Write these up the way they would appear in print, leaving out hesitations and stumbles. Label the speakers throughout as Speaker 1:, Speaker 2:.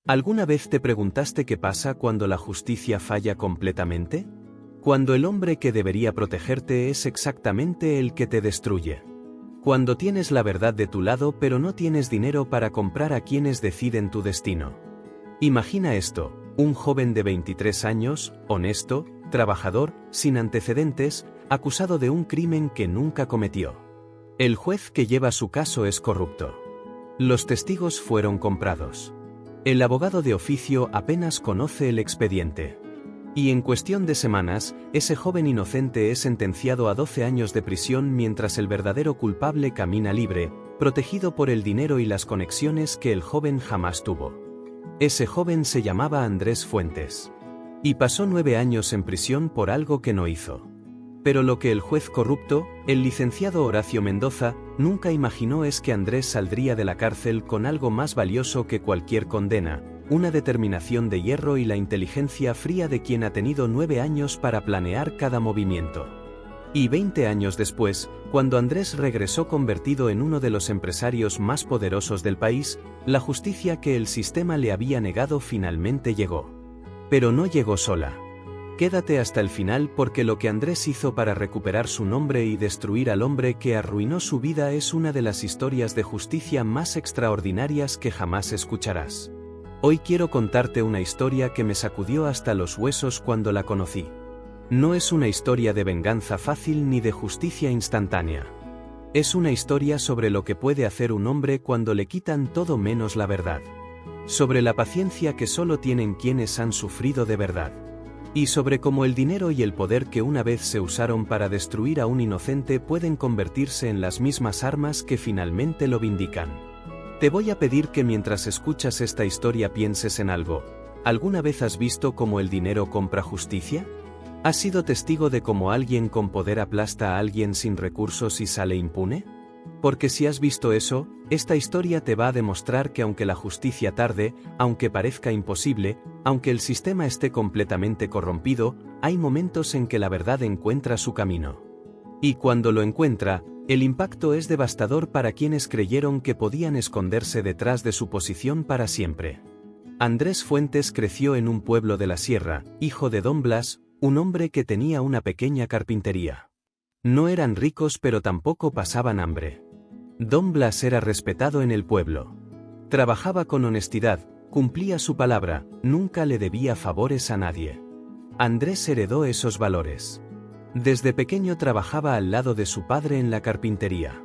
Speaker 1: ¿Alguna vez te preguntaste qué pasa cuando la justicia falla completamente? Cuando el hombre que debería protegerte es exactamente el que te destruye. Cuando tienes la verdad de tu lado pero no tienes dinero para comprar a quienes deciden tu destino. Imagina esto, un joven de 23 años, honesto, trabajador, sin antecedentes, acusado de un crimen que nunca cometió. El juez que lleva su caso es corrupto. Los testigos fueron comprados. El abogado de oficio apenas conoce el expediente. Y en cuestión de semanas, ese joven inocente es sentenciado a 12 años de prisión mientras el verdadero culpable camina libre, protegido por el dinero y las conexiones que el joven jamás tuvo. Ese joven se llamaba Andrés Fuentes. Y pasó 9 años en prisión por algo que no hizo. Pero lo que el juez corrupto, el licenciado Horacio Mendoza, nunca imaginó es que Andrés saldría de la cárcel con algo más valioso que cualquier condena, una determinación de hierro y la inteligencia fría de quien ha tenido 9 años para planear cada movimiento. Y 20 años después, cuando Andrés regresó convertido en uno de los empresarios más poderosos del país, la justicia que el sistema le había negado finalmente llegó. Pero no llegó sola. Quédate hasta el final porque lo que Andrés hizo para recuperar su nombre y destruir al hombre que arruinó su vida es una de las historias de justicia más extraordinarias que jamás escucharás. Hoy quiero contarte una historia que me sacudió hasta los huesos cuando la conocí. No es una historia de venganza fácil ni de justicia instantánea. Es una historia sobre lo que puede hacer un hombre cuando le quitan todo menos la verdad. Sobre la paciencia que solo tienen quienes han sufrido de verdad. Y sobre cómo el dinero y el poder que una vez se usaron para destruir a un inocente pueden convertirse en las mismas armas que finalmente lo vindican. Te voy a pedir que mientras escuchas esta historia pienses en algo. ¿Alguna vez has visto cómo el dinero compra justicia? ¿Has sido testigo de cómo alguien con poder aplasta a alguien sin recursos y sale impune? Porque si has visto eso, esta historia te va a demostrar que aunque la justicia tarde, aunque parezca imposible, aunque el sistema esté completamente corrompido, hay momentos en que la verdad encuentra su camino. Y cuando lo encuentra, el impacto es devastador para quienes creyeron que podían esconderse detrás de su posición para siempre. Andrés Fuentes creció en un pueblo de la sierra, hijo de Don Blas, un hombre que tenía una pequeña carpintería. No eran ricos pero tampoco pasaban hambre. Don Blas era respetado en el pueblo. Trabajaba con honestidad, cumplía su palabra, nunca le debía favores a nadie. Andrés heredó esos valores. Desde pequeño trabajaba al lado de su padre en la carpintería.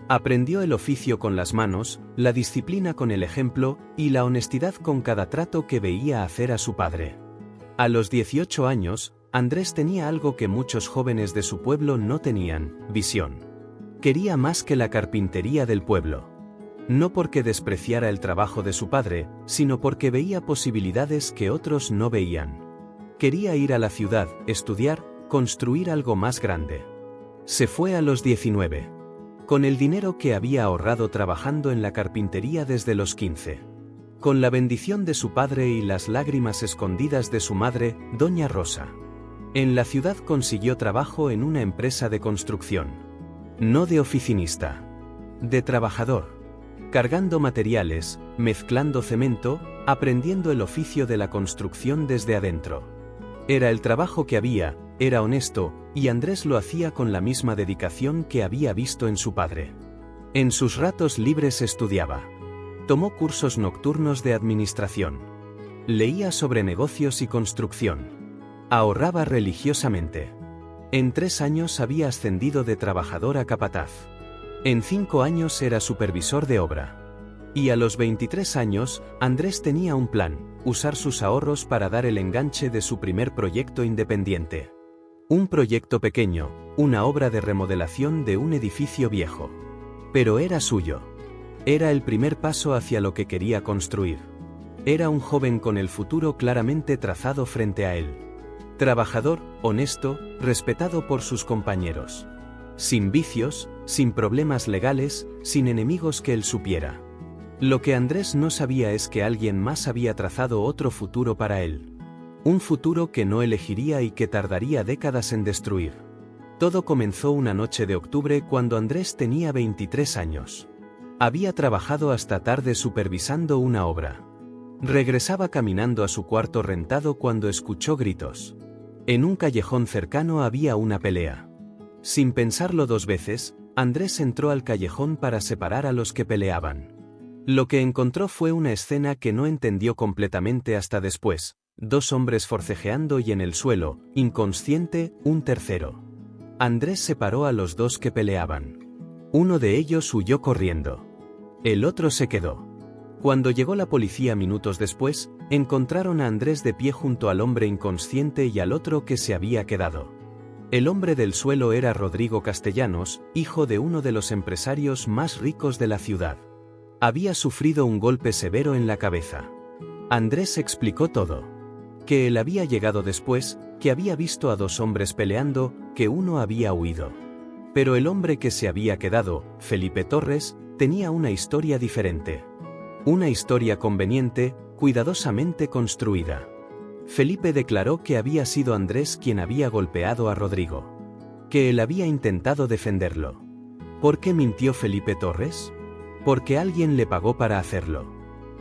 Speaker 1: Aprendió el oficio con las manos, la disciplina con el ejemplo, y la honestidad con cada trato que veía hacer a su padre. A los 18 años, Andrés tenía algo que muchos jóvenes de su pueblo no tenían: visión. Quería más que la carpintería del pueblo. No porque despreciara el trabajo de su padre, sino porque veía posibilidades que otros no veían. Quería ir a la ciudad, estudiar, construir algo más grande. Se fue a los 19. Con el dinero que había ahorrado trabajando en la carpintería desde los 15. Con la bendición de su padre y las lágrimas escondidas de su madre, Doña Rosa. En la ciudad consiguió trabajo en una empresa de construcción. No de oficinista. De trabajador. Cargando materiales, mezclando cemento, aprendiendo el oficio de la construcción desde adentro. Era el trabajo que había, era honesto, y Andrés lo hacía con la misma dedicación que había visto en su padre. En sus ratos libres estudiaba. Tomó cursos nocturnos de administración. Leía sobre negocios y construcción. Ahorraba religiosamente. En 3 años había ascendido de trabajador a capataz. En 5 años era supervisor de obra. Y a los 23 años, Andrés tenía un plan: usar sus ahorros para dar el enganche de su primer proyecto independiente. Un proyecto pequeño, una obra de remodelación de un edificio viejo. Pero era suyo. Era el primer paso hacia lo que quería construir. Era un joven con el futuro claramente trazado frente a él. Trabajador, honesto, respetado por sus compañeros. Sin vicios, sin problemas legales, sin enemigos que él supiera. Lo que Andrés no sabía es que alguien más había trazado otro futuro para él. Un futuro que no elegiría y que tardaría décadas en destruir. Todo comenzó una noche de octubre cuando Andrés tenía 23 años. Había trabajado hasta tarde supervisando una obra. Regresaba caminando a su cuarto rentado cuando escuchó gritos. En un callejón cercano había una pelea. Sin pensarlo dos veces, Andrés entró al callejón para separar a los que peleaban. Lo que encontró fue una escena que no entendió completamente hasta después: dos hombres forcejeando y en el suelo, inconsciente, un tercero. Andrés separó a los dos que peleaban. Uno de ellos huyó corriendo. El otro se quedó. Cuando llegó la policía minutos después, encontraron a Andrés de pie junto al hombre inconsciente y al otro que se había quedado. El hombre del suelo era Rodrigo Castellanos, hijo de uno de los empresarios más ricos de la ciudad. Había sufrido un golpe severo en la cabeza. Andrés explicó todo. Que él había llegado después, que había visto a dos hombres peleando, que uno había huido. Pero el hombre que se había quedado, Felipe Torres, tenía una historia diferente. Una historia conveniente, cuidadosamente construida. Felipe declaró que había sido Andrés quien había golpeado a Rodrigo. Que él había intentado defenderlo. ¿Por qué mintió Felipe Torres? Porque alguien le pagó para hacerlo.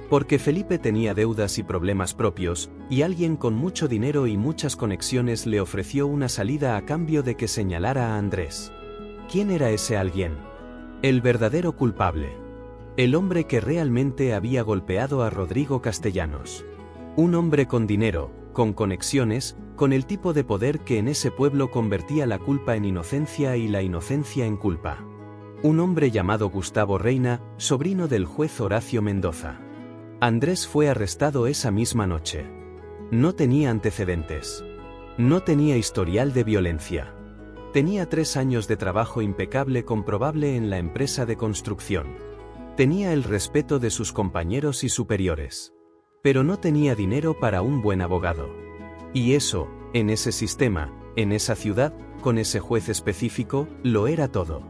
Speaker 1: Porque Felipe tenía deudas y problemas propios, y alguien con mucho dinero y muchas conexiones le ofreció una salida a cambio de que señalara a Andrés. ¿Quién era ese alguien? El verdadero culpable. El hombre que realmente había golpeado a Rodrigo Castellanos. Un hombre con dinero, con conexiones, con el tipo de poder que en ese pueblo convertía la culpa en inocencia y la inocencia en culpa. Un hombre llamado Gustavo Reina, sobrino del juez Horacio Mendoza. Andrés fue arrestado esa misma noche. No tenía antecedentes. No tenía historial de violencia. Tenía 3 años de trabajo impecable comprobable en la empresa de construcción. Tenía el respeto de sus compañeros y superiores. Pero no tenía dinero para un buen abogado. Y eso, en ese sistema, en esa ciudad, con ese juez específico, lo era todo.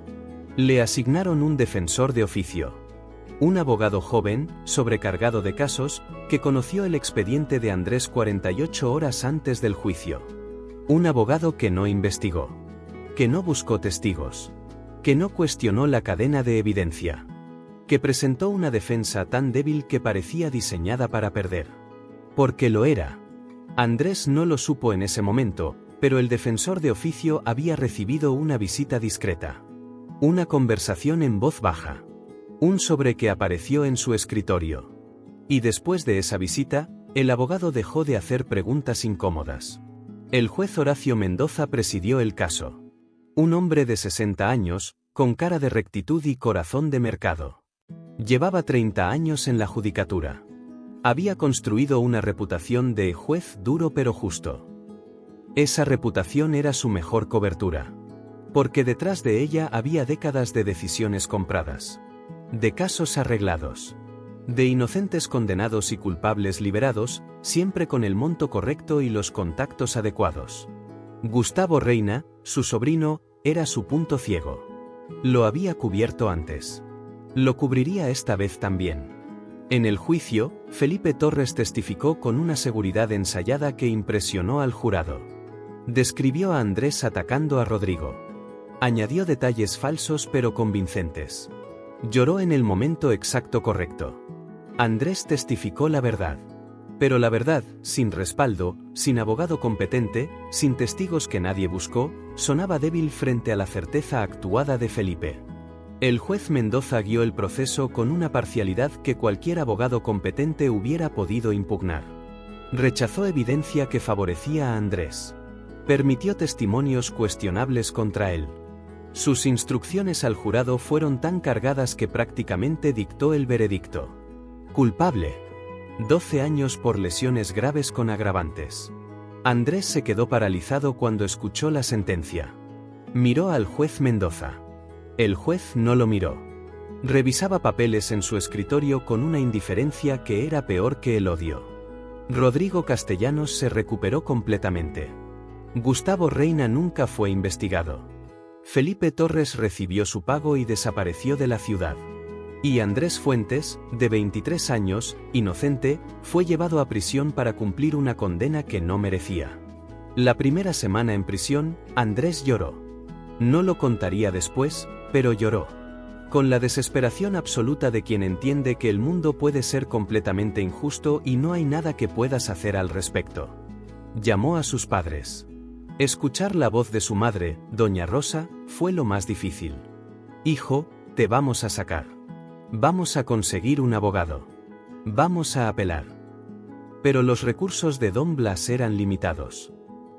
Speaker 1: Le asignaron un defensor de oficio. Un abogado joven, sobrecargado de casos, que conoció el expediente de Andrés 48 horas antes del juicio. Un abogado que no investigó. Que no buscó testigos. Que no cuestionó la cadena de evidencia. Que presentó una defensa tan débil que parecía diseñada para perder. Porque lo era. Andrés no lo supo en ese momento, pero el defensor de oficio había recibido una visita discreta. Una conversación en voz baja. Un sobre que apareció en su escritorio. Y después de esa visita, el abogado dejó de hacer preguntas incómodas. El juez Horacio Mendoza presidió el caso. Un hombre de 60 años, con cara de rectitud y corazón de mercado. Llevaba 30 años en la judicatura. Había construido una reputación de juez duro pero justo. Esa reputación era su mejor cobertura. Porque detrás de ella había décadas de decisiones compradas. De casos arreglados. De inocentes condenados y culpables liberados, siempre con el monto correcto y los contactos adecuados. Gustavo Reina, su sobrino, era su punto ciego. Lo había cubierto antes. Lo cubriría esta vez también. En el juicio, Felipe Torres testificó con una seguridad ensayada que impresionó al jurado. Describió a Andrés atacando a Rodrigo. Añadió detalles falsos pero convincentes. Lloró en el momento exacto correcto. Andrés testificó la verdad. Pero la verdad, sin respaldo, sin abogado competente, sin testigos que nadie buscó, sonaba débil frente a la certeza actuada de Felipe. El juez Mendoza guió el proceso con una parcialidad que cualquier abogado competente hubiera podido impugnar. Rechazó evidencia que favorecía a Andrés. Permitió testimonios cuestionables contra él. Sus instrucciones al jurado fueron tan cargadas que prácticamente dictó el veredicto. Culpable. 12 años por lesiones graves con agravantes. Andrés se quedó paralizado cuando escuchó la sentencia. Miró al juez Mendoza. El juez no lo miró. Revisaba papeles en su escritorio con una indiferencia que era peor que el odio. Rodrigo Castellanos se recuperó completamente. Gustavo Reina nunca fue investigado. Felipe Torres recibió su pago y desapareció de la ciudad. Y Andrés Fuentes, de 23 años, inocente, fue llevado a prisión para cumplir una condena que no merecía. La primera semana en prisión, Andrés lloró. No lo contaría después, pero lloró. Con la desesperación absoluta de quien entiende que el mundo puede ser completamente injusto y no hay nada que puedas hacer al respecto. Llamó a sus padres. Escuchar la voz de su madre, doña Rosa, fue lo más difícil. Hijo, te vamos a sacar. Vamos a conseguir un abogado. Vamos a apelar. Pero los recursos de don Blas eran limitados.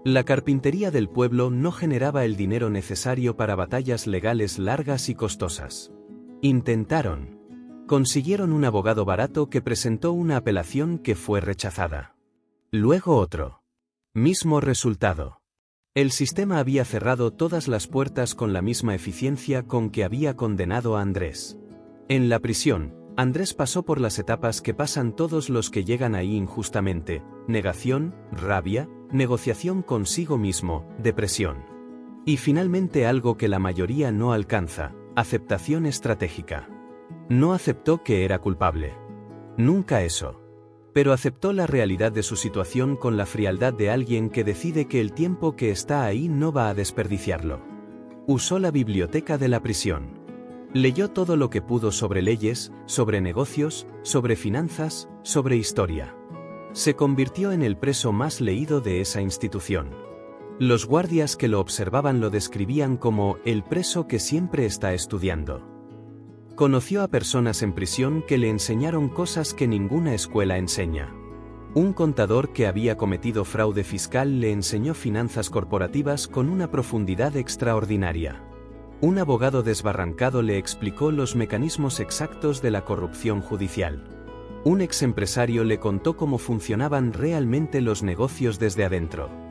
Speaker 1: La carpintería del pueblo no generaba el dinero necesario para batallas legales largas y costosas. Intentaron. Consiguieron un abogado barato que presentó una apelación que fue rechazada. Luego otro. Mismo resultado. El sistema había cerrado todas las puertas con la misma eficiencia con que había condenado a Andrés. En la prisión, Andrés pasó por las etapas que pasan todos los que llegan ahí injustamente: negación, rabia, negociación consigo mismo, depresión. Y finalmente algo que la mayoría no alcanza: aceptación estratégica. No aceptó que era culpable. Nunca eso. Pero aceptó la realidad de su situación con la frialdad de alguien que decide que el tiempo que está ahí no va a desperdiciarlo. Usó la biblioteca de la prisión. Leyó todo lo que pudo sobre leyes, sobre negocios, sobre finanzas, sobre historia. Se convirtió en el preso más leído de esa institución. Los guardias que lo observaban lo describían como el preso que siempre está estudiando. Conoció a personas en prisión que le enseñaron cosas que ninguna escuela enseña. Un contador que había cometido fraude fiscal le enseñó finanzas corporativas con una profundidad extraordinaria. Un abogado desbarrancado le explicó los mecanismos exactos de la corrupción judicial. Un exempresario le contó cómo funcionaban realmente los negocios desde adentro.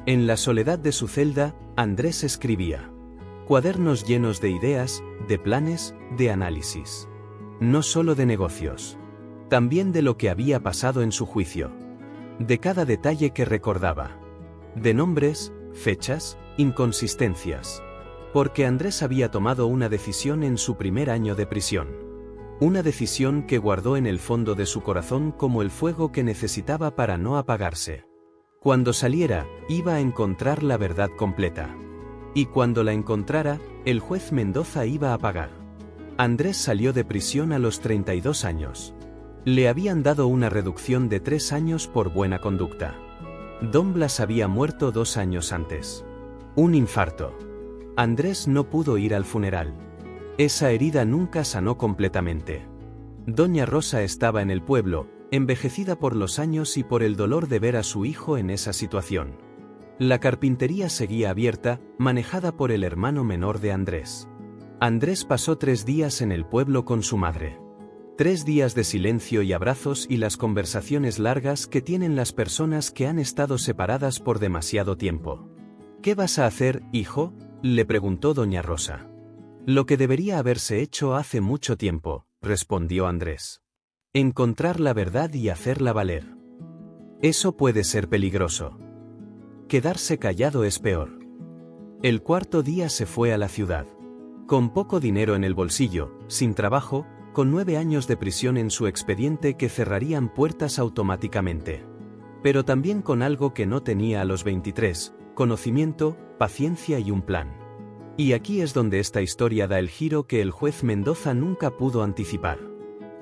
Speaker 1: En la soledad de su celda, Andrés escribía. Cuadernos llenos de ideas, de planes, de análisis. No solo de negocios. También de lo que había pasado en su juicio. De cada detalle que recordaba. De nombres, fechas, inconsistencias. Porque Andrés había tomado una decisión en su primer año de prisión. Una decisión que guardó en el fondo de su corazón como el fuego que necesitaba para no apagarse. Cuando saliera, iba a encontrar la verdad completa. Y cuando la encontrara, el juez Mendoza iba a pagar. Andrés salió de prisión a los 32 años. Le habían dado una reducción de 3 años por buena conducta. Don Blas había muerto 2 años antes. Un infarto. Andrés no pudo ir al funeral. Esa herida nunca sanó completamente. Doña Rosa estaba en el pueblo, envejecida por los años y por el dolor de ver a su hijo en esa situación. La carpintería seguía abierta, manejada por el hermano menor de Andrés. Andrés pasó 3 días en el pueblo con su madre. 3 días de silencio y abrazos y las conversaciones largas que tienen las personas que han estado separadas por demasiado tiempo. ¿Qué vas a hacer, hijo?, le preguntó doña Rosa. Lo que debería haberse hecho hace mucho tiempo, respondió Andrés. Encontrar la verdad y hacerla valer. Eso puede ser peligroso. Quedarse callado es peor. El 4.º día se fue a la ciudad. Con poco dinero en el bolsillo, sin trabajo, con 9 años de prisión en su expediente que cerrarían puertas automáticamente. Pero también con algo que no tenía a los 23, conocimiento, paciencia y un plan. Y aquí es donde esta historia da el giro que el juez Mendoza nunca pudo anticipar.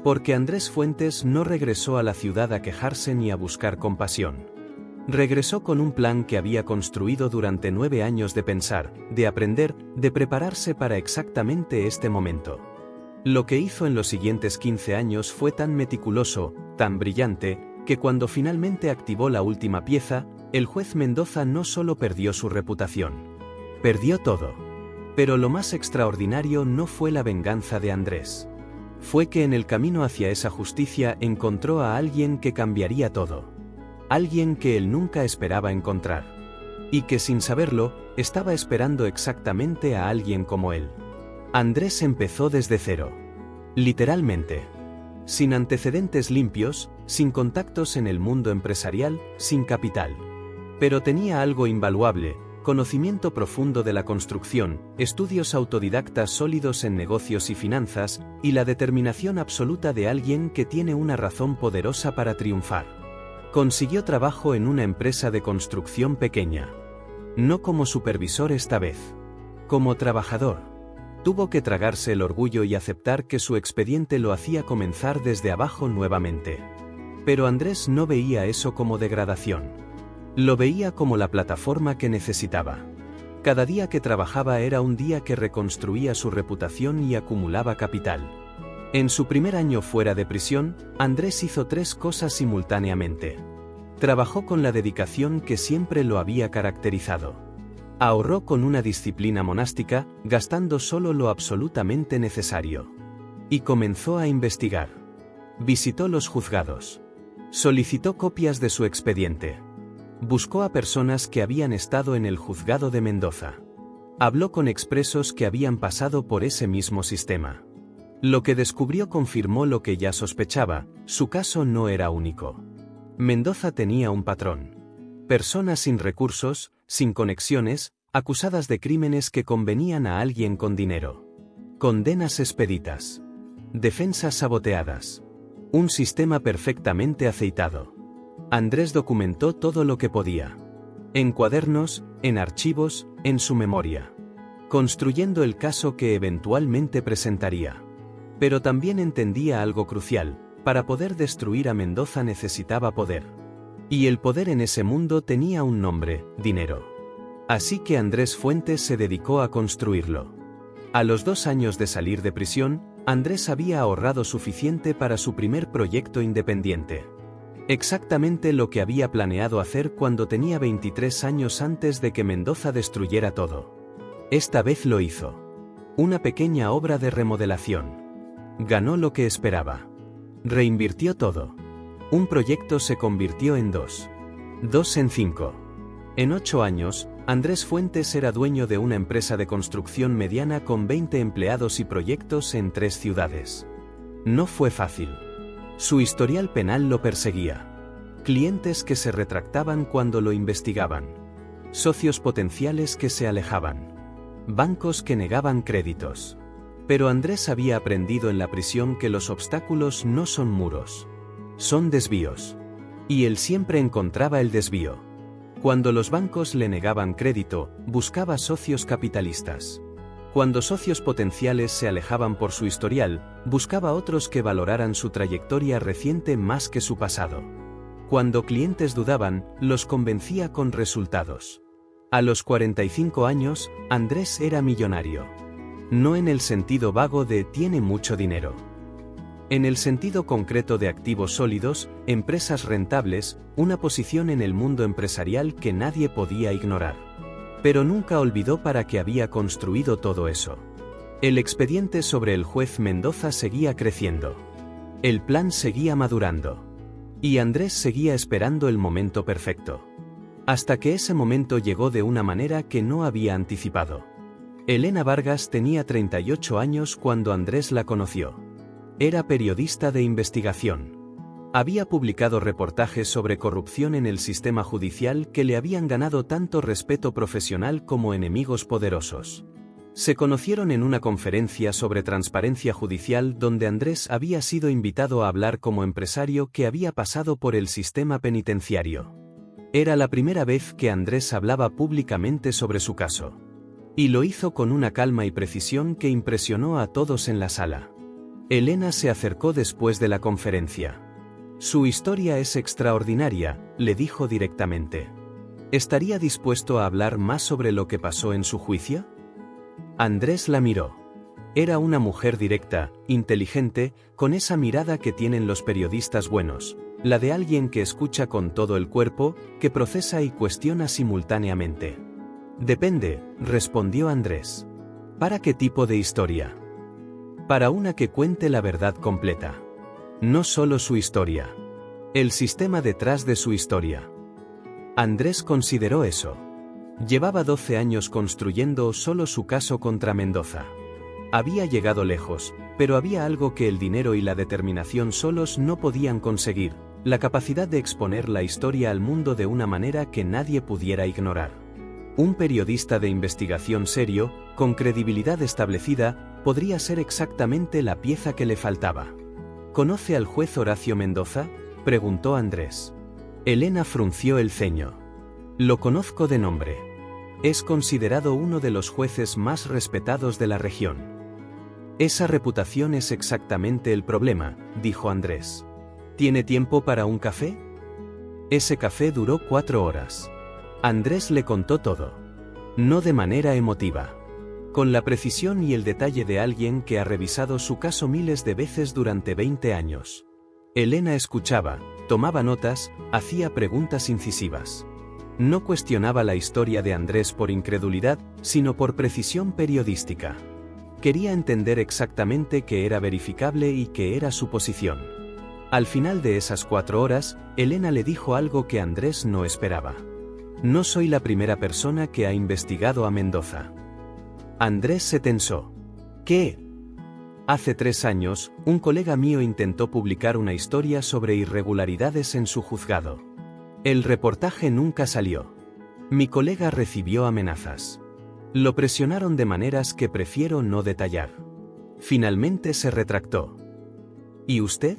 Speaker 1: Porque Andrés Fuentes no regresó a la ciudad a quejarse ni a buscar compasión. Regresó con un plan que había construido durante 9 años de pensar, de aprender, de prepararse para exactamente este momento. Lo que hizo en los siguientes 15 años fue tan meticuloso, tan brillante, que cuando finalmente activó la última pieza, el juez Mendoza no solo perdió su reputación. Perdió todo. Pero lo más extraordinario no fue la venganza de Andrés. Fue que en el camino hacia esa justicia encontró a alguien que cambiaría todo. Alguien que él nunca esperaba encontrar. Y que sin saberlo, estaba esperando exactamente a alguien como él. Andrés empezó desde cero. Literalmente. Sin antecedentes limpios, sin contactos en el mundo empresarial, sin capital. Pero tenía algo invaluable: conocimiento profundo de la construcción, estudios autodidactas sólidos en negocios y finanzas, y la determinación absoluta de alguien que tiene una razón poderosa para triunfar. Consiguió trabajo en una empresa de construcción pequeña. No como supervisor esta vez. Como trabajador. Tuvo que tragarse el orgullo y aceptar que su expediente lo hacía comenzar desde abajo nuevamente. Pero Andrés no veía eso como degradación. Lo veía como la plataforma que necesitaba. Cada día que trabajaba era un día que reconstruía su reputación y acumulaba capital. En su primer año fuera de prisión, Andrés hizo 3 cosas simultáneamente. Trabajó con la dedicación que siempre lo había caracterizado. Ahorró con una disciplina monástica, gastando solo lo absolutamente necesario. Y comenzó a investigar. Visitó los juzgados. Solicitó copias de su expediente. Buscó a personas que habían estado en el juzgado de Mendoza. Habló con expresos que habían pasado por ese mismo sistema. Lo que descubrió confirmó lo que ya sospechaba: su caso no era único. Mendoza tenía un patrón. Personas sin recursos, sin conexiones, acusadas de crímenes que convenían a alguien con dinero. Condenas expeditas. Defensas saboteadas. Un sistema perfectamente aceitado. Andrés documentó todo lo que podía. En cuadernos, en archivos, en su memoria. Construyendo el caso que eventualmente presentaría. Pero también entendía algo crucial: para poder destruir a Mendoza necesitaba poder. Y el poder en ese mundo tenía un nombre: dinero. Así que Andrés Fuentes se dedicó a construirlo. A los 2 años de salir de prisión, Andrés había ahorrado suficiente para su primer proyecto independiente. Exactamente lo que había planeado hacer cuando tenía 23 años antes de que Mendoza destruyera todo. Esta vez lo hizo. Una pequeña obra de remodelación. Ganó lo que esperaba. Reinvirtió todo. Un proyecto se convirtió en 2. 2 en 5. En 8 años, Andrés Fuentes era dueño de una empresa de construcción mediana con 20 empleados y proyectos en 3 ciudades. No fue fácil. Su historial penal lo perseguía. Clientes que se retractaban cuando lo investigaban. Socios potenciales que se alejaban. Bancos que negaban créditos. Pero Andrés había aprendido en la prisión que los obstáculos no son muros. Son desvíos. Y él siempre encontraba el desvío. Cuando los bancos le negaban crédito, buscaba socios capitalistas. Cuando socios potenciales se alejaban por su historial, buscaba otros que valoraran su trayectoria reciente más que su pasado. Cuando clientes dudaban, los convencía con resultados. A los 45 años, Andrés era millonario. No en el sentido vago de tiene mucho dinero. En el sentido concreto de activos sólidos, empresas rentables, una posición en el mundo empresarial que nadie podía ignorar. Pero nunca olvidó para qué había construido todo eso. El expediente sobre el juez Mendoza seguía creciendo. El plan seguía madurando. Y Andrés seguía esperando el momento perfecto. Hasta que ese momento llegó de una manera que no había anticipado. Elena Vargas tenía 38 años cuando Andrés la conoció. Era periodista de investigación. Había publicado reportajes sobre corrupción en el sistema judicial que le habían ganado tanto respeto profesional como enemigos poderosos. Se conocieron en una conferencia sobre transparencia judicial donde Andrés había sido invitado a hablar como empresario que había pasado por el sistema penitenciario. Era la primera vez que Andrés hablaba públicamente sobre su caso. Y lo hizo con una calma y precisión que impresionó a todos en la sala. Elena se acercó después de la conferencia. Su historia es extraordinaria, le dijo directamente. ¿Estaría dispuesto a hablar más sobre lo que pasó en su juicio? Andrés la miró. Era una mujer directa, inteligente, con esa mirada que tienen los periodistas buenos, la de alguien que escucha con todo el cuerpo, que procesa y cuestiona simultáneamente. Depende, respondió Andrés. ¿Para qué tipo de historia? Para una que cuente la verdad completa. No solo su historia. El sistema detrás de su historia. Andrés consideró eso. Llevaba 12 años construyendo solo su caso contra Mendoza. Había llegado lejos, pero había algo que el dinero y la determinación solos no podían conseguir: la capacidad de exponer la historia al mundo de una manera que nadie pudiera ignorar. Un periodista de investigación serio, con credibilidad establecida, podría ser exactamente la pieza que le faltaba. ¿Conoce al juez Horacio Mendoza?, preguntó Andrés. Elena frunció el ceño. Lo conozco de nombre. Es considerado uno de los jueces más respetados de la región. Esa reputación es exactamente el problema, dijo Andrés. ¿Tiene tiempo para un café? Ese café duró 4 horas. Andrés le contó todo. No de manera emotiva. Con la precisión y el detalle de alguien que ha revisado su caso miles de veces durante 20 años. Elena escuchaba, tomaba notas, hacía preguntas incisivas. No cuestionaba la historia de Andrés por incredulidad, sino por precisión periodística. Quería entender exactamente qué era verificable y qué era su posición. Al final de esas 4 horas, Elena le dijo algo que Andrés no esperaba. No soy la primera persona que ha investigado a Mendoza. Andrés se tensó. ¿Qué? Hace 3 años, un colega mío intentó publicar una historia sobre irregularidades en su juzgado. El reportaje nunca salió. Mi colega recibió amenazas. Lo presionaron de maneras que prefiero no detallar. Finalmente se retractó. ¿Y usted?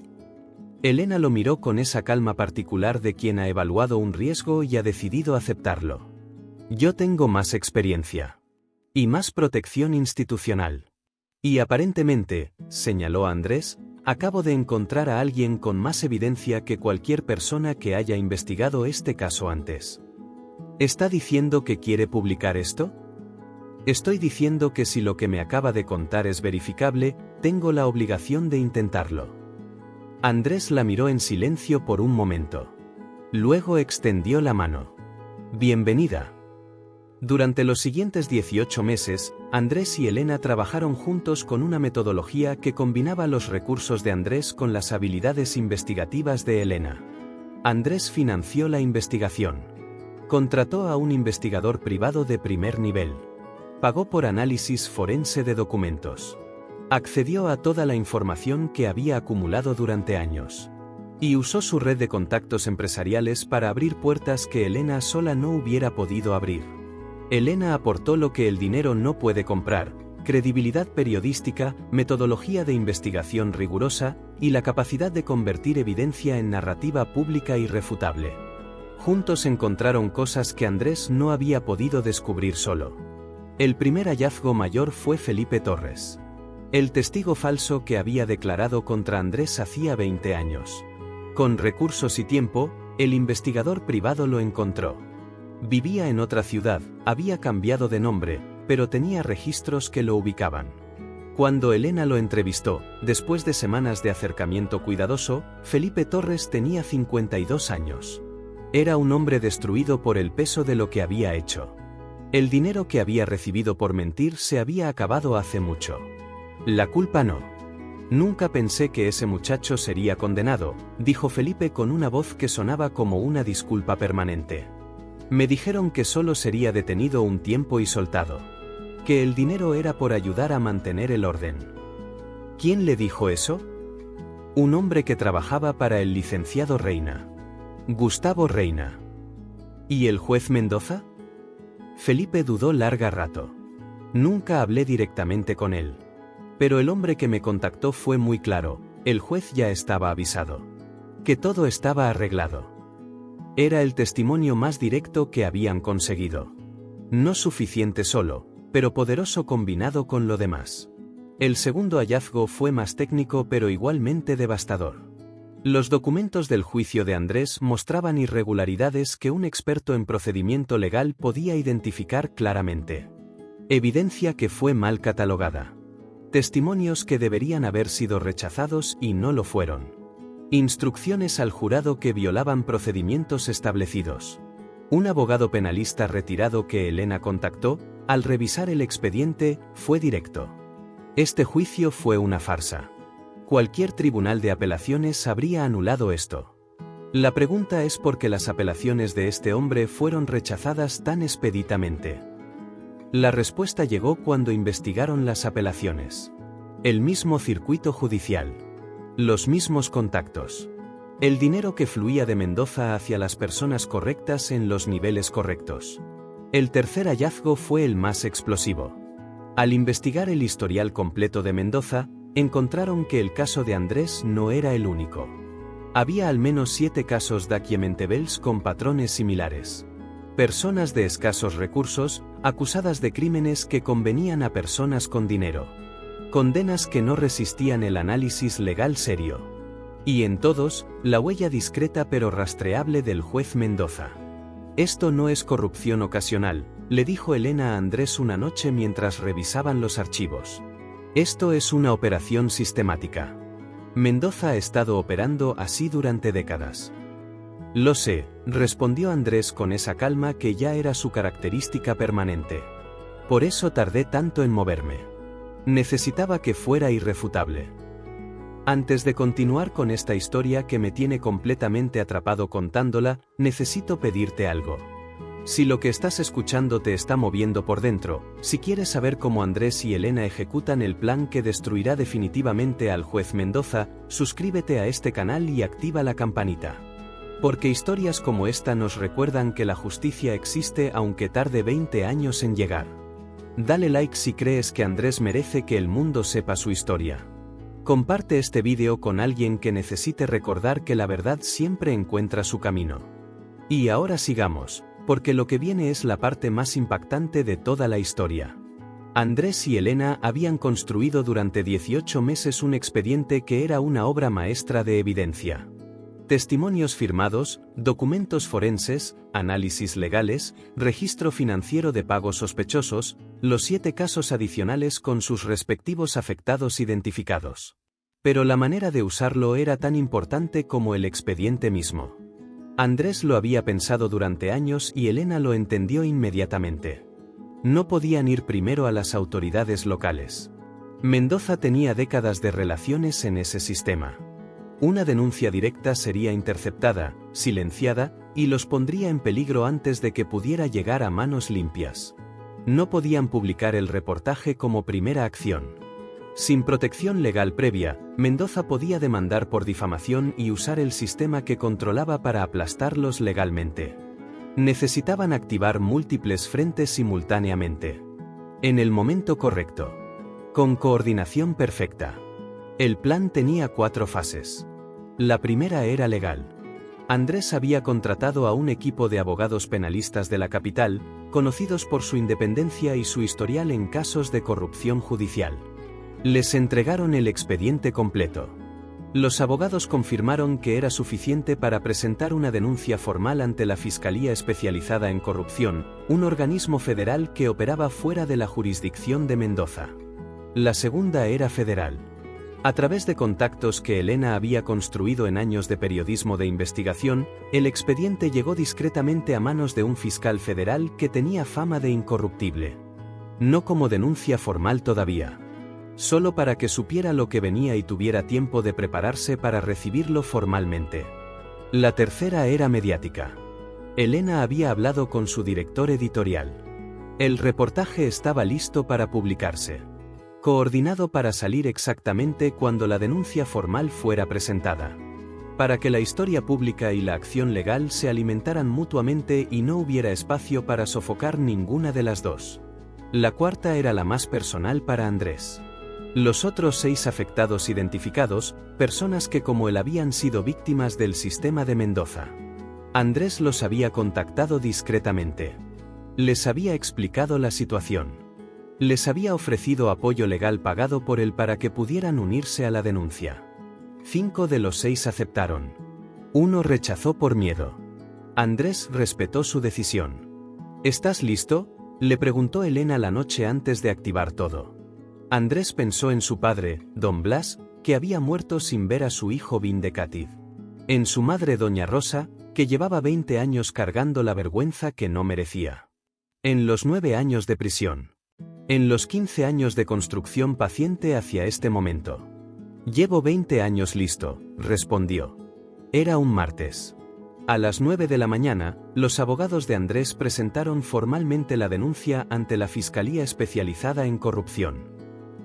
Speaker 1: Elena lo miró con esa calma particular de quien ha evaluado un riesgo y ha decidido aceptarlo. Yo tengo más experiencia. Y más protección institucional. Y aparentemente, señaló Andrés, acabo de encontrar a alguien con más evidencia que cualquier persona que haya investigado este caso antes. ¿Está diciendo que quiere publicar esto? Estoy diciendo que si lo que me acaba de contar es verificable, tengo la obligación de intentarlo. Andrés la miró en silencio por un momento. Luego extendió la mano. Bienvenida. Durante los siguientes 18 meses, Andrés y Elena trabajaron juntos con una metodología que combinaba los recursos de Andrés con las habilidades investigativas de Elena. Andrés financió la investigación. Contrató a un investigador privado de primer nivel. Pagó por análisis forense de documentos. Accedió a toda la información que había acumulado durante años. Y usó su red de contactos empresariales para abrir puertas que Elena sola no hubiera podido abrir. Elena aportó lo que el dinero no puede comprar: credibilidad periodística, metodología de investigación rigurosa, y la capacidad de convertir evidencia en narrativa pública irrefutable. Juntos encontraron cosas que Andrés no había podido descubrir solo. El primer hallazgo mayor fue Felipe Torres. El testigo falso que había declarado contra Andrés hacía 20 años. Con recursos y tiempo, el investigador privado lo encontró. Vivía en otra ciudad, había cambiado de nombre, pero tenía registros que lo ubicaban. Cuando Elena lo entrevistó, después de semanas de acercamiento cuidadoso, Felipe Torres tenía 52 años. Era un hombre destruido por el peso de lo que había hecho. El dinero que había recibido por mentir se había acabado hace mucho. La culpa no. Nunca pensé que ese muchacho sería condenado, dijo Felipe con una voz que sonaba como una disculpa permanente. Me dijeron que solo sería detenido un tiempo y soltado. Que el dinero era por ayudar a mantener el orden. ¿Quién le dijo eso? Un hombre que trabajaba para el licenciado Reina. Gustavo Reina. ¿Y el juez Mendoza? Felipe dudó largo rato. Nunca hablé directamente con él. Pero el hombre que me contactó fue muy claro: el juez ya estaba avisado. Que todo estaba arreglado. Era el testimonio más directo que habían conseguido. No suficiente solo, pero poderoso combinado con lo demás. El segundo hallazgo fue más técnico pero igualmente devastador. Los documentos del juicio de Andrés mostraban irregularidades que un experto en procedimiento legal podía identificar claramente. Evidencia que fue mal catalogada. Testimonios que deberían haber sido rechazados y no lo fueron. Instrucciones al jurado que violaban procedimientos establecidos. Un abogado penalista retirado que Elena contactó, al revisar el expediente, fue directo. Este juicio fue una farsa. Cualquier tribunal de apelaciones habría anulado esto. La pregunta es por qué las apelaciones de este hombre fueron rechazadas tan expeditamente. La respuesta llegó cuando investigaron las apelaciones. El mismo circuito judicial. Los mismos contactos. El dinero que fluía de Mendoza hacia las personas correctas en los niveles correctos. El tercer hallazgo fue el más explosivo. Al investigar el historial completo de Mendoza, encontraron que el caso de Andrés no era el único. Había al menos 7 casos documentales con patrones similares. Personas de escasos recursos, acusadas de crímenes que convenían a personas con dinero. Condenas que no resistían el análisis legal serio. Y en todos, la huella discreta pero rastreable del juez Mendoza. Esto no es corrupción ocasional, le dijo Elena a Andrés una noche mientras revisaban los archivos. Esto es una operación sistemática. Mendoza ha estado operando así durante décadas. Lo sé, respondió Andrés con esa calma que ya era su característica permanente. Por eso tardé tanto en moverme. Necesitaba que fuera irrefutable. Antes de continuar con esta historia que me tiene completamente atrapado contándola, necesito pedirte algo. Si lo que estás escuchando te está moviendo por dentro, si quieres saber cómo Andrés y Elena ejecutan el plan que destruirá definitivamente al juez Mendoza, suscríbete a este canal y activa la campanita. Porque historias como esta nos recuerdan que la justicia existe aunque tarde 20 años en llegar. Dale like si crees que Andrés merece que el mundo sepa su historia. Comparte este vídeo con alguien que necesite recordar que la verdad siempre encuentra su camino. Y ahora sigamos, porque lo que viene es la parte más impactante de toda la historia. Andrés y Elena habían construido durante 18 meses un expediente que era una obra maestra de evidencia. Testimonios firmados, documentos forenses, análisis legales, registro financiero de pagos sospechosos, los 7 casos adicionales con sus respectivos afectados identificados. Pero la manera de usarlo era tan importante como el expediente mismo. Andrés lo había pensado durante años y Elena lo entendió inmediatamente. No podían ir primero a las autoridades locales. Mendoza tenía décadas de relaciones en ese sistema. Una denuncia directa sería interceptada, silenciada, y los pondría en peligro antes de que pudiera llegar a manos limpias. No podían publicar el reportaje como primera acción. Sin protección legal previa, Mendoza podía demandar por difamación y usar el sistema que controlaba para aplastarlos legalmente. Necesitaban activar múltiples frentes simultáneamente. En el momento correcto. Con coordinación perfecta. El plan tenía 4 fases. La primera era legal. Andrés había contratado a un equipo de abogados penalistas de la capital, conocidos por su independencia y su historial en casos de corrupción judicial. Les entregaron el expediente completo. Los abogados confirmaron que era suficiente para presentar una denuncia formal ante la Fiscalía Especializada en Corrupción, un organismo federal que operaba fuera de la jurisdicción de Mendoza. La segunda era federal. A través de contactos que Elena había construido en años de periodismo de investigación, el expediente llegó discretamente a manos de un fiscal federal que tenía fama de incorruptible. No como denuncia formal todavía. Solo para que supiera lo que venía y tuviera tiempo de prepararse para recibirlo formalmente. La tercera era mediática. Elena había hablado con su director editorial. El reportaje estaba listo para publicarse. Coordinado para salir exactamente cuando la denuncia formal fuera presentada. Para que la historia pública y la acción legal se alimentaran mutuamente y no hubiera espacio para sofocar ninguna de las dos. La cuarta era la más personal para Andrés. Los otros 6 afectados identificados, personas que como él habían sido víctimas del sistema de Mendoza. Andrés los había contactado discretamente. Les había explicado la situación. Les había ofrecido apoyo legal pagado por él para que pudieran unirse a la denuncia. 5 de los 6 aceptaron. 1 rechazó por miedo. Andrés respetó su decisión. ¿Estás listo?, le preguntó Elena la noche antes de activar todo. Andrés pensó en su padre, don Blas, que había muerto sin ver a su hijo Vindecatid. En su madre doña Rosa, que llevaba 20 años cargando la vergüenza que no merecía. En los 9 años de prisión. En los 15 años de construcción paciente hacia este momento. Llevo 20 años listo, respondió. Era un martes. A las 9 de la mañana, los abogados de Andrés presentaron formalmente la denuncia ante la Fiscalía Especializada en Corrupción.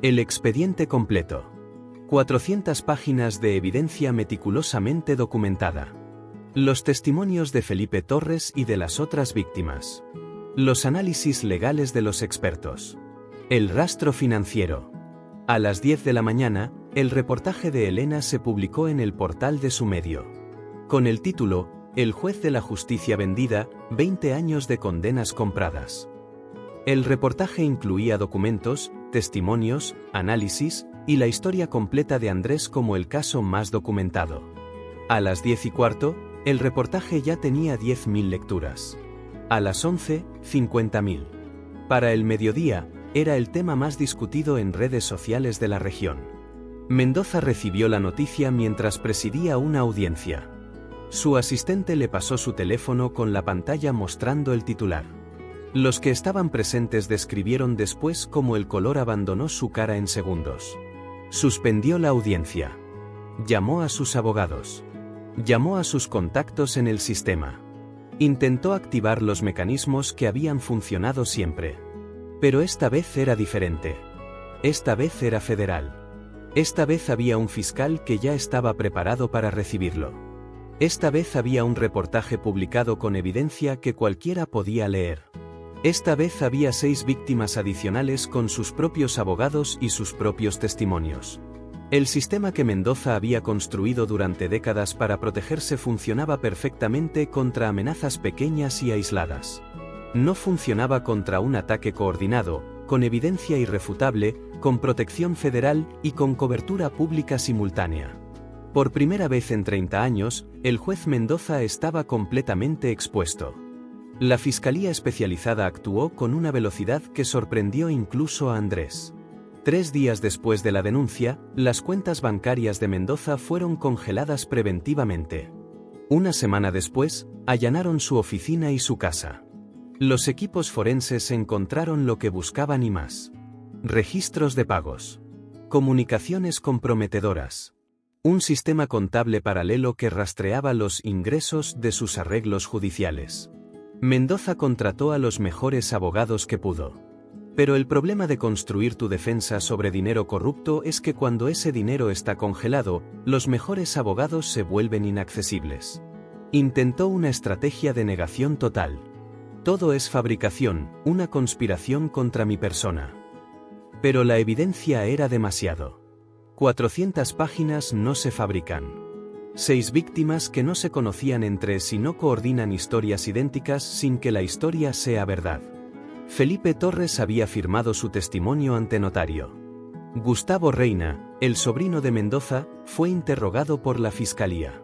Speaker 1: El expediente completo. 400 páginas de evidencia meticulosamente documentada. Los testimonios de Felipe Torres y de las otras víctimas. Los análisis legales de los expertos. El rastro financiero. A las 10 de la mañana, el reportaje de Elena se publicó en el portal de su medio. Con el título, El juez de la justicia vendida, 20 años de condenas compradas. El reportaje incluía documentos, testimonios, análisis, y la historia completa de Andrés como el caso más documentado. A las 10:15, el reportaje ya tenía 10.000 lecturas. A las 11, 50.000. Para el mediodía, era el tema más discutido en redes sociales de la región. Mendoza recibió la noticia mientras presidía una audiencia. Su asistente le pasó su teléfono con la pantalla mostrando el titular. Los que estaban presentes describieron después cómo el color abandonó su cara en segundos. Suspendió la audiencia. Llamó a sus abogados. Llamó a sus contactos en el sistema. Intentó activar los mecanismos que habían funcionado siempre. Pero esta vez era diferente. Esta vez era federal. Esta vez había un fiscal que ya estaba preparado para recibirlo. Esta vez había un reportaje publicado con evidencia que cualquiera podía leer. Esta vez había 6 víctimas adicionales con sus propios abogados y sus propios testimonios. El sistema que Mendoza había construido durante décadas para protegerse funcionaba perfectamente contra amenazas pequeñas y aisladas. No funcionaba contra un ataque coordinado, con evidencia irrefutable, con protección federal y con cobertura pública simultánea. Por primera vez en 30 años, el juez Mendoza estaba completamente expuesto. La Fiscalía Especializada actuó con una velocidad que sorprendió incluso a Andrés. 3 días después de la denuncia, las cuentas bancarias de Mendoza fueron congeladas preventivamente. Una semana después, allanaron su oficina y su casa. Los equipos forenses encontraron lo que buscaban y más. Registros de pagos. Comunicaciones comprometedoras. Un sistema contable paralelo que rastreaba los ingresos de sus arreglos judiciales. Mendoza contrató a los mejores abogados que pudo. Pero el problema de construir tu defensa sobre dinero corrupto es que cuando ese dinero está congelado, los mejores abogados se vuelven inaccesibles. Intentó una estrategia de negación total. Todo es fabricación, una conspiración contra mi persona. Pero la evidencia era demasiado. 400 páginas no se fabrican. 6 víctimas que no se conocían entre sí no coordinan historias idénticas sin que la historia sea verdad. Felipe Torres había firmado su testimonio ante notario. Gustavo Reina, el sobrino de Mendoza, fue interrogado por la fiscalía.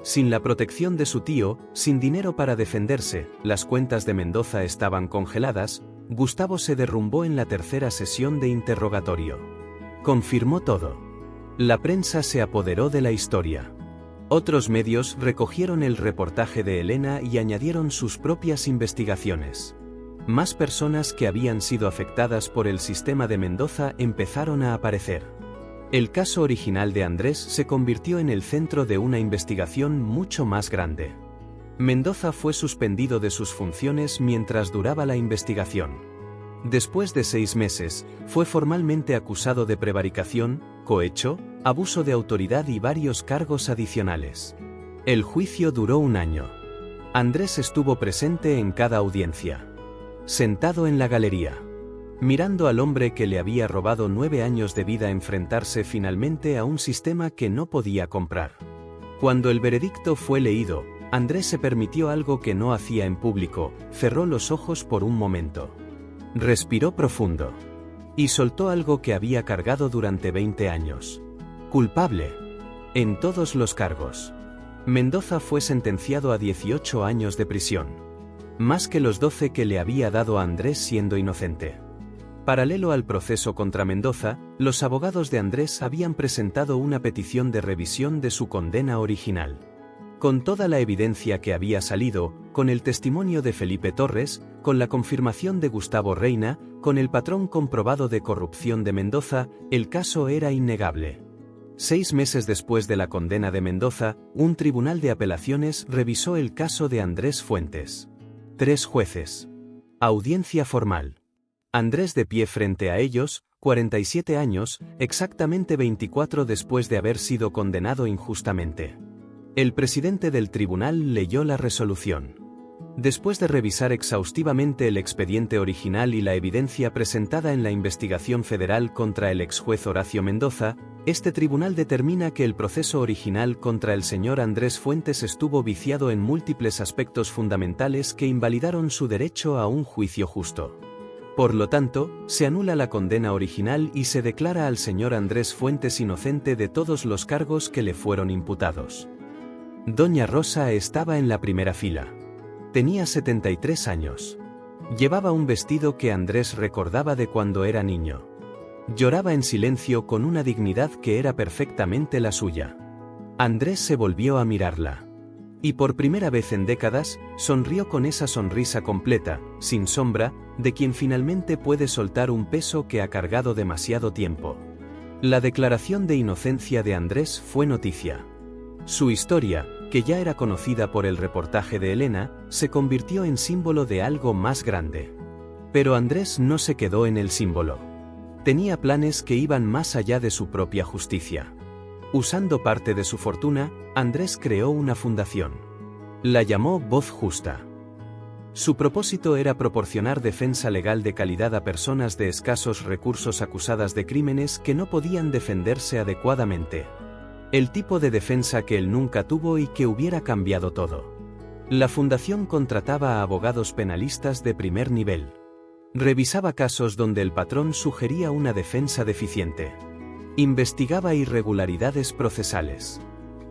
Speaker 1: Sin la protección de su tío, sin dinero para defenderse, las cuentas de Mendoza estaban congeladas, Gustavo se derrumbó en la tercera sesión de interrogatorio. Confirmó todo. La prensa se apoderó de la historia. Otros medios recogieron el reportaje de Elena y añadieron sus propias investigaciones. Más personas que habían sido afectadas por el sistema de Mendoza empezaron a aparecer. El caso original de Andrés se convirtió en el centro de una investigación mucho más grande. Mendoza fue suspendido de sus funciones mientras duraba la investigación. Después de 6 meses, fue formalmente acusado de prevaricación, cohecho, abuso de autoridad y varios cargos adicionales. El juicio duró 1 año. Andrés estuvo presente en cada audiencia. Sentado en la galería, mirando al hombre que le había robado 9 años de vida enfrentarse finalmente a un sistema que no podía comprar. Cuando el veredicto fue leído, Andrés se permitió algo que no hacía en público, cerró los ojos por un momento. Respiró profundo. Y soltó algo que había cargado durante 20 años. Culpable. En todos los cargos. Mendoza fue sentenciado a 18 años de prisión. Más que los 12 que le había dado a Andrés siendo inocente. Paralelo al proceso contra Mendoza, los abogados de Andrés habían presentado una petición de revisión de su condena original. Con toda la evidencia que había salido, con el testimonio de Felipe Torres, con la confirmación de Gustavo Reina, con el patrón comprobado de corrupción de Mendoza, el caso era innegable. 6 meses después de la condena de Mendoza, un tribunal de apelaciones revisó el caso de Andrés Fuentes. 3 jueces. Audiencia formal. Andrés de pie frente a ellos, 47 años, exactamente 24 después de haber sido condenado injustamente. El presidente del tribunal leyó la resolución. Después de revisar exhaustivamente el expediente original y la evidencia presentada en la investigación federal contra el exjuez Horacio Mendoza, este tribunal determina que el proceso original contra el señor Andrés Fuentes estuvo viciado en múltiples aspectos fundamentales que invalidaron su derecho a un juicio justo. Por lo tanto, se anula la condena original y se declara al señor Andrés Fuentes inocente de todos los cargos que le fueron imputados. Doña Rosa estaba en la primera fila. Tenía 73 años. Llevaba un vestido que Andrés recordaba de cuando era niño. Lloraba en silencio con una dignidad que era perfectamente la suya. Andrés se volvió a mirarla. Y por primera vez en décadas, sonrió con esa sonrisa completa, sin sombra, de quien finalmente puede soltar un peso que ha cargado demasiado tiempo. La declaración de inocencia de Andrés fue noticia. Su historia, que ya era conocida por el reportaje de Elena, se convirtió en símbolo de algo más grande. Pero Andrés no se quedó en el símbolo. Tenía planes que iban más allá de su propia justicia. Usando parte de su fortuna, Andrés creó una fundación. La llamó Voz Justa. Su propósito era proporcionar defensa legal de calidad a personas de escasos recursos acusadas de crímenes que no podían defenderse adecuadamente. El tipo de defensa que él nunca tuvo y que hubiera cambiado todo. La fundación contrataba a abogados penalistas de primer nivel. Revisaba casos donde el patrón sugería una defensa deficiente. Investigaba irregularidades procesales.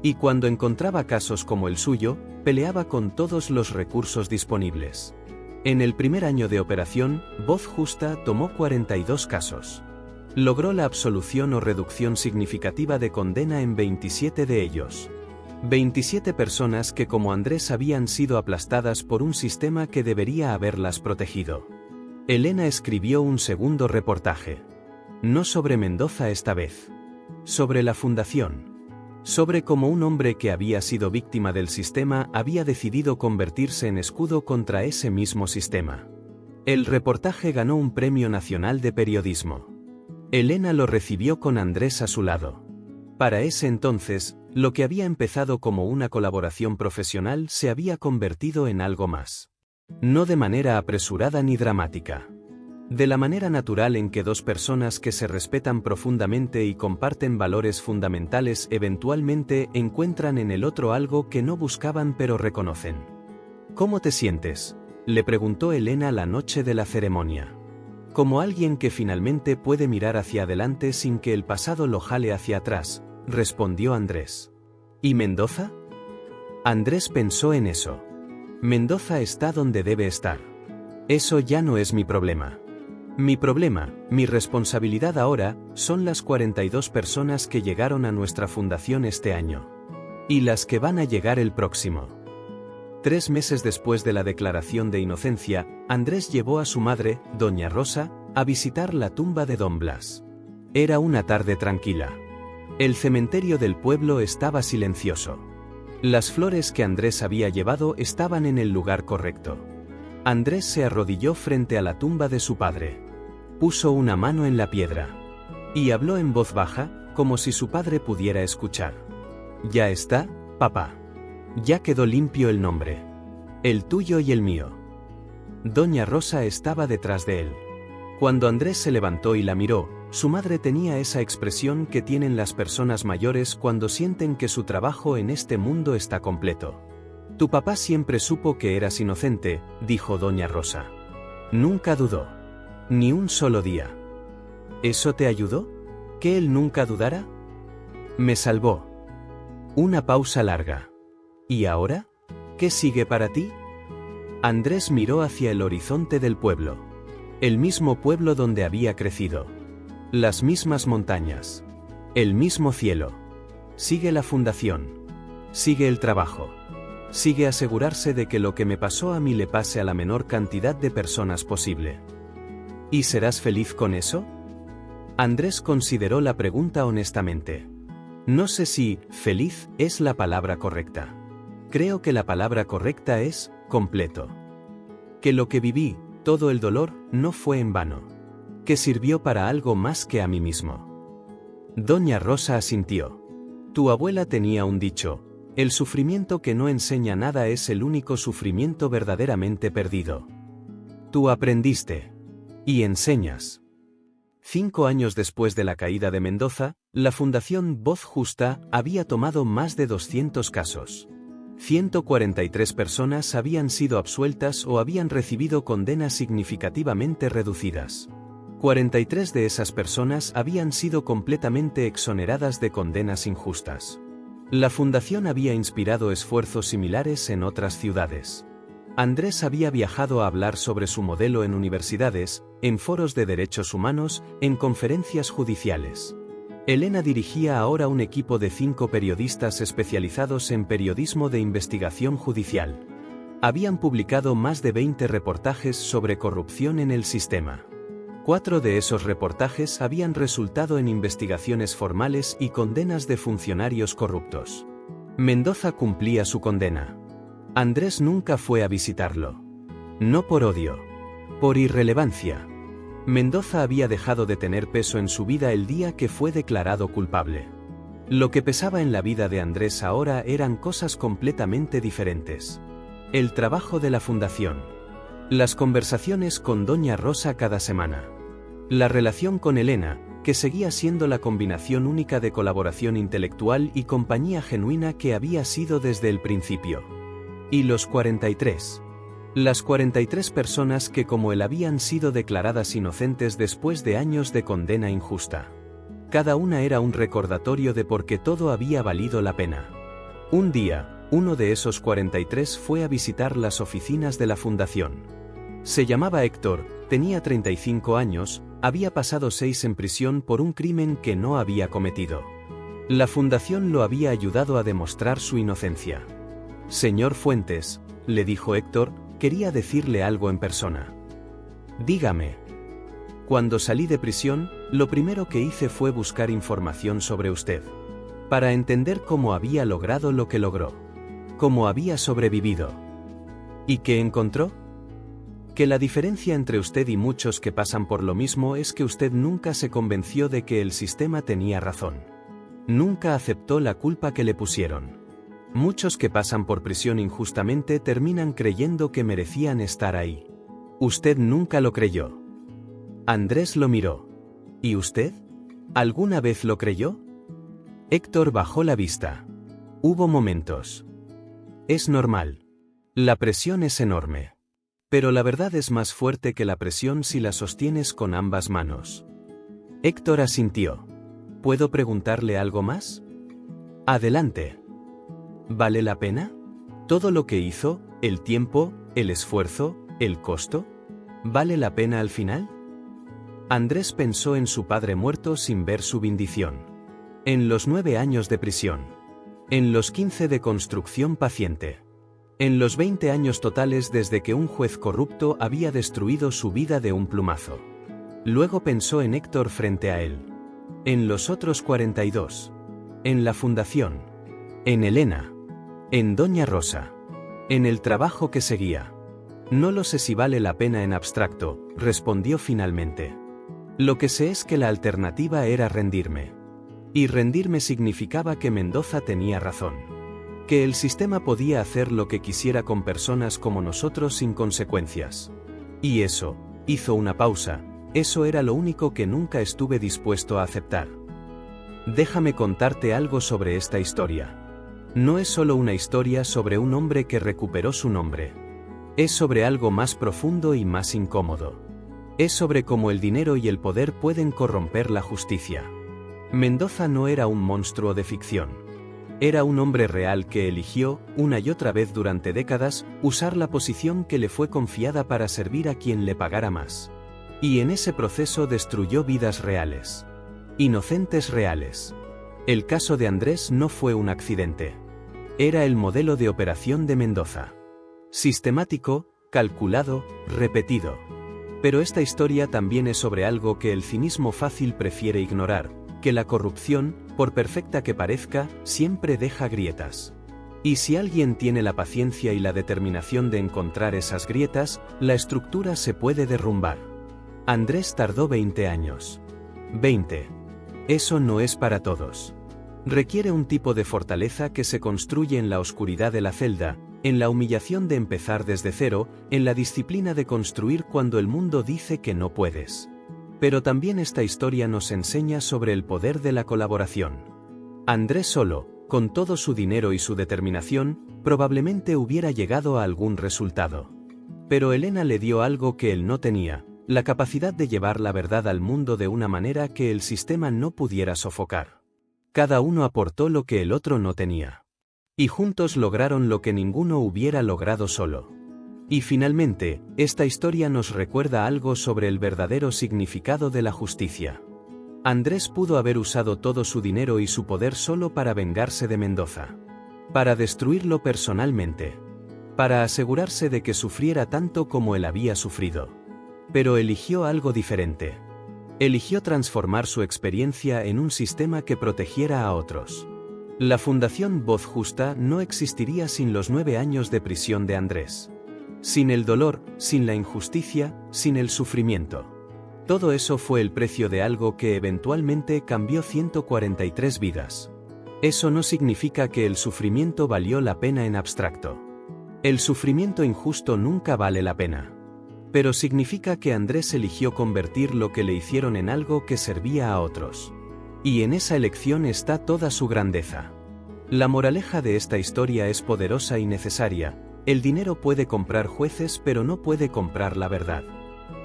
Speaker 1: Y cuando encontraba casos como el suyo, peleaba con todos los recursos disponibles. En el primer año de operación, Voz Justa tomó 42 casos. Logró la absolución o reducción significativa de condena en 27 de ellos. 27 personas que como Andrés habían sido aplastadas por un sistema que debería haberlas protegido. Elena escribió un segundo reportaje. No sobre Mendoza esta vez. Sobre la fundación. Sobre cómo un hombre que había sido víctima del sistema había decidido convertirse en escudo contra ese mismo sistema. El reportaje ganó un premio nacional de periodismo. Elena lo recibió con Andrés a su lado. Para ese entonces, lo que había empezado como una colaboración profesional se había convertido en algo más. No de manera apresurada ni dramática. De la manera natural en que dos personas que se respetan profundamente y comparten valores fundamentales eventualmente encuentran en el otro algo que no buscaban pero reconocen. ¿Cómo te sientes?, le preguntó Elena la noche de la ceremonia. Como alguien que finalmente puede mirar hacia adelante sin que el pasado lo jale hacia atrás, respondió Andrés. ¿Y Mendoza? Andrés pensó en eso. Mendoza está donde debe estar. Eso ya no es mi problema. Mi problema, mi responsabilidad ahora, son las 42 personas que llegaron a nuestra fundación este año. Y las que van a llegar el próximo. 3 meses después de la declaración de inocencia, Andrés llevó a su madre, Doña Rosa, a visitar la tumba de Don Blas. Era una tarde tranquila. El cementerio del pueblo estaba silencioso. Las flores que Andrés había llevado estaban en el lugar correcto. Andrés se arrodilló frente a la tumba de su padre. Puso una mano en la piedra. Y habló en voz baja, como si su padre pudiera escuchar. Ya está, papá. Ya quedó limpio el nombre. El tuyo y el mío. Doña Rosa estaba detrás de él. Cuando Andrés se levantó y la miró, su madre tenía esa expresión que tienen las personas mayores cuando sienten que su trabajo en este mundo está completo. Tu papá siempre supo que eras inocente, dijo Doña Rosa. Nunca dudó. Ni un solo día. ¿Eso te ayudó? ¿Que él nunca dudara? Me salvó. Una pausa larga. ¿Y ahora? ¿Qué sigue para ti? Andrés miró hacia el horizonte del pueblo. El mismo pueblo donde había crecido. Las mismas montañas. El mismo cielo. Sigue la fundación. Sigue el trabajo. Sigue asegurarse de que lo que me pasó a mí le pase a la menor cantidad de personas posible. ¿Y serás feliz con eso? Andrés consideró la pregunta honestamente. No sé si feliz es la palabra correcta. Creo que la palabra correcta es completo. Que lo que viví, todo el dolor, no fue en vano. Que sirvió para algo más que a mí mismo. Doña Rosa asintió. Tu abuela tenía un dicho: el sufrimiento que no enseña nada es el único sufrimiento verdaderamente perdido. Tú aprendiste. Y enseñas. 5 años después de la caída de Mendoza, la Fundación Voz Justa había tomado más de 200 casos. 143 personas habían sido absueltas o habían recibido condenas significativamente reducidas. 43 de esas personas habían sido completamente exoneradas de condenas injustas. La fundación había inspirado esfuerzos similares en otras ciudades. Andrés había viajado a hablar sobre su modelo en universidades, en foros de derechos humanos, en conferencias judiciales. Elena dirigía ahora un equipo de 5 periodistas especializados en periodismo de investigación judicial. Habían publicado más de 20 reportajes sobre corrupción en el sistema. 4 de esos reportajes habían resultado en investigaciones formales y condenas de funcionarios corruptos. Mendoza cumplía su condena. Andrés nunca fue a visitarlo. No por odio. Por irrelevancia. Mendoza había dejado de tener peso en su vida el día que fue declarado culpable. Lo que pesaba en la vida de Andrés ahora eran cosas completamente diferentes. El trabajo de la fundación. Las conversaciones con Doña Rosa cada semana. La relación con Elena, que seguía siendo la combinación única de colaboración intelectual y compañía genuina que había sido desde el principio. Y los 43. Las 43 personas que como él habían sido declaradas inocentes después de años de condena injusta. Cada una era un recordatorio de por qué todo había valido la pena. Un día, uno de esos 43 fue a visitar las oficinas de la fundación. Se llamaba Héctor, tenía 35 años, había pasado 6 en prisión por un crimen que no había cometido. La fundación lo había ayudado a demostrar su inocencia. Señor Fuentes, le dijo Héctor, quería decirle algo en persona. Dígame. Cuando salí de prisión, lo primero que hice fue buscar información sobre usted. Para entender cómo había logrado lo que logró. Cómo había sobrevivido. ¿Y qué encontró? Que la diferencia entre usted y muchos que pasan por lo mismo es que usted nunca se convenció de que el sistema tenía razón. Nunca aceptó la culpa que le pusieron. Muchos que pasan por prisión injustamente terminan creyendo que merecían estar ahí. Usted nunca lo creyó. Andrés lo miró. ¿Y usted? ¿Alguna vez lo creyó? Héctor bajó la vista. Hubo momentos. Es normal. La presión es enorme. Pero la verdad es más fuerte que la presión si la sostienes con ambas manos. Héctor asintió. ¿Puedo preguntarle algo más? Adelante. ¿Vale la pena? ¿Todo lo que hizo, el tiempo, el esfuerzo, el costo? ¿Vale la pena al final? Andrés pensó en su padre muerto sin ver su bendición. En los 9 años de prisión. En los 15 de construcción paciente. En los 20 años totales desde que un juez corrupto había destruido su vida de un plumazo. Luego pensó en Héctor frente a él. En los otros 42. En la fundación. En Elena. En Doña Rosa. En el trabajo que seguía. No lo sé si vale la pena en abstracto, respondió finalmente. Lo que sé es que la alternativa era rendirme. Y rendirme significaba que Mendoza tenía razón. Que el sistema podía hacer lo que quisiera con personas como nosotros sin consecuencias. Y eso, hizo una pausa, eso era lo único que nunca estuve dispuesto a aceptar. Déjame contarte algo sobre esta historia. No es solo una historia sobre un hombre que recuperó su nombre. Es sobre algo más profundo y más incómodo. Es sobre cómo el dinero y el poder pueden corromper la justicia. Mendoza no era un monstruo de ficción. Era un hombre real que eligió, una y otra vez durante décadas, usar la posición que le fue confiada para servir a quien le pagara más. Y en ese proceso destruyó vidas reales. Inocentes reales. El caso de Andrés no fue un accidente. Era el modelo de operación de Mendoza. Sistemático, calculado, repetido. Pero esta historia también es sobre algo que el cinismo fácil prefiere ignorar, que la corrupción, por perfecta que parezca, siempre deja grietas. Y si alguien tiene la paciencia y la determinación de encontrar esas grietas, la estructura se puede derrumbar. Andrés tardó 20 años. 20. Eso no es para todos. Requiere un tipo de fortaleza que se construye en la oscuridad de la celda, en la humillación de empezar desde cero, en la disciplina de construir cuando el mundo dice que no puedes. Pero también esta historia nos enseña sobre el poder de la colaboración. Andrés solo, con todo su dinero y su determinación, probablemente hubiera llegado a algún resultado. Pero Elena le dio algo que él no tenía, la capacidad de llevar la verdad al mundo de una manera que el sistema no pudiera sofocar. Cada uno aportó lo que el otro no tenía. Y juntos lograron lo que ninguno hubiera logrado solo. Y finalmente, esta historia nos recuerda algo sobre el verdadero significado de la justicia. Andrés pudo haber usado todo su dinero y su poder solo para vengarse de Mendoza. Para destruirlo personalmente. Para asegurarse de que sufriera tanto como él había sufrido. Pero eligió algo diferente. Eligió transformar su experiencia en un sistema que protegiera a otros. La Fundación Voz Justa no existiría sin los 9 años de prisión de Andrés. Sin el dolor, sin la injusticia, sin el sufrimiento. Todo eso fue el precio de algo que eventualmente cambió 143 vidas. Eso no significa que el sufrimiento valió la pena en abstracto. El sufrimiento injusto nunca vale la pena. Pero significa que Andrés eligió convertir lo que le hicieron en algo que servía a otros. Y en esa elección está toda su grandeza. La moraleja de esta historia es poderosa y necesaria. El dinero puede comprar jueces, pero no puede comprar la verdad.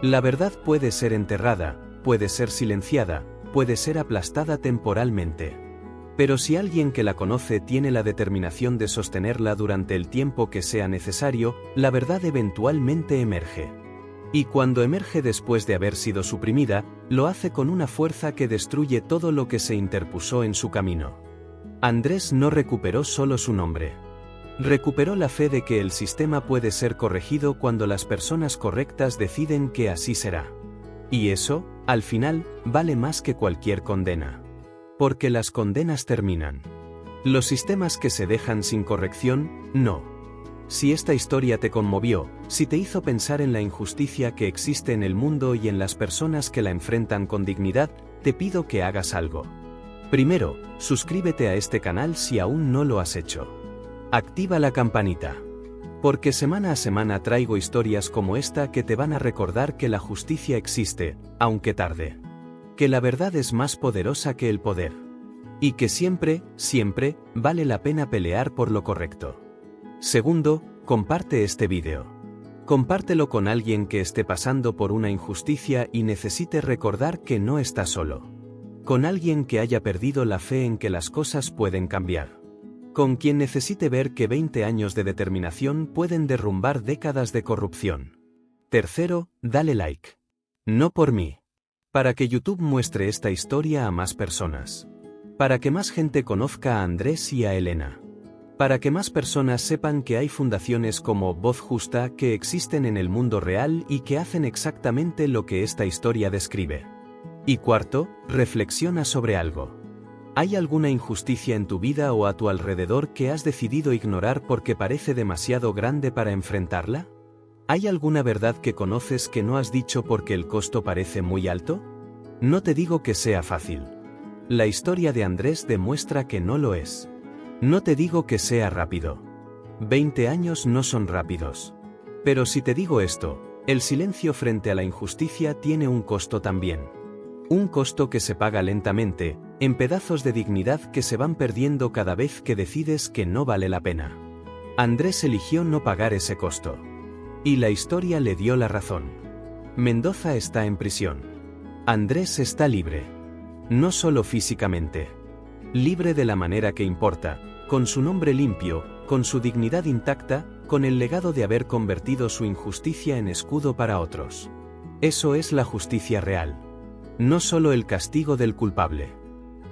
Speaker 1: La verdad puede ser enterrada, puede ser silenciada, puede ser aplastada temporalmente. Pero si alguien que la conoce tiene la determinación de sostenerla durante el tiempo que sea necesario, la verdad eventualmente emerge. Y cuando emerge después de haber sido suprimida, lo hace con una fuerza que destruye todo lo que se interpuso en su camino. Andrés no recuperó solo su nombre. Recuperó la fe de que el sistema puede ser corregido cuando las personas correctas deciden que así será. Y eso, al final, vale más que cualquier condena. Porque las condenas terminan. Los sistemas que se dejan sin corrección, no. Si esta historia te conmovió, si te hizo pensar en la injusticia que existe en el mundo y en las personas que la enfrentan con dignidad, te pido que hagas algo. Primero, suscríbete a este canal si aún no lo has hecho. Activa la campanita. Porque semana a semana traigo historias como esta que te van a recordar que la justicia existe, aunque tarde. Que la verdad es más poderosa que el poder. Y que siempre, siempre, vale la pena pelear por lo correcto. Segundo, comparte este vídeo. Compártelo con alguien que esté pasando por una injusticia y necesite recordar que no está solo. Con alguien que haya perdido la fe en que las cosas pueden cambiar. Con quien necesite ver que 20 años de determinación pueden derrumbar décadas de corrupción. Tercero, dale like. No por mí. Para que YouTube muestre esta historia a más personas. Para que más gente conozca a Andrés y a Elena. Para que más personas sepan que hay fundaciones como Voz Justa que existen en el mundo real y que hacen exactamente lo que esta historia describe. Y cuarto, reflexiona sobre algo. ¿Hay alguna injusticia en tu vida o a tu alrededor que has decidido ignorar porque parece demasiado grande para enfrentarla? ¿Hay alguna verdad que conoces que no has dicho porque el costo parece muy alto? No te digo que sea fácil. La historia de Andrés demuestra que no lo es. No te digo que sea rápido. 20 años no son rápidos. Pero si te digo esto, el silencio frente a la injusticia tiene un costo también. Un costo que se paga lentamente, en pedazos de dignidad que se van perdiendo cada vez que decides que no vale la pena. Andrés eligió no pagar ese costo. Y la historia le dio la razón. Mendoza está en prisión. Andrés está libre. No solo físicamente. Libre de la manera que importa, con su nombre limpio, con su dignidad intacta, con el legado de haber convertido su injusticia en escudo para otros. Eso es la justicia real. No solo el castigo del culpable.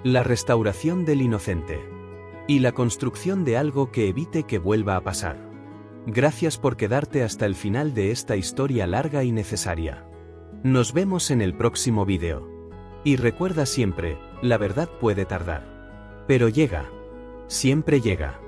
Speaker 1: La restauración del inocente. Y la construcción de algo que evite que vuelva a pasar. Gracias por quedarte hasta el final de esta historia larga y necesaria. Nos vemos en el próximo vídeo. Y recuerda siempre, la verdad puede tardar. Pero llega. Siempre llega.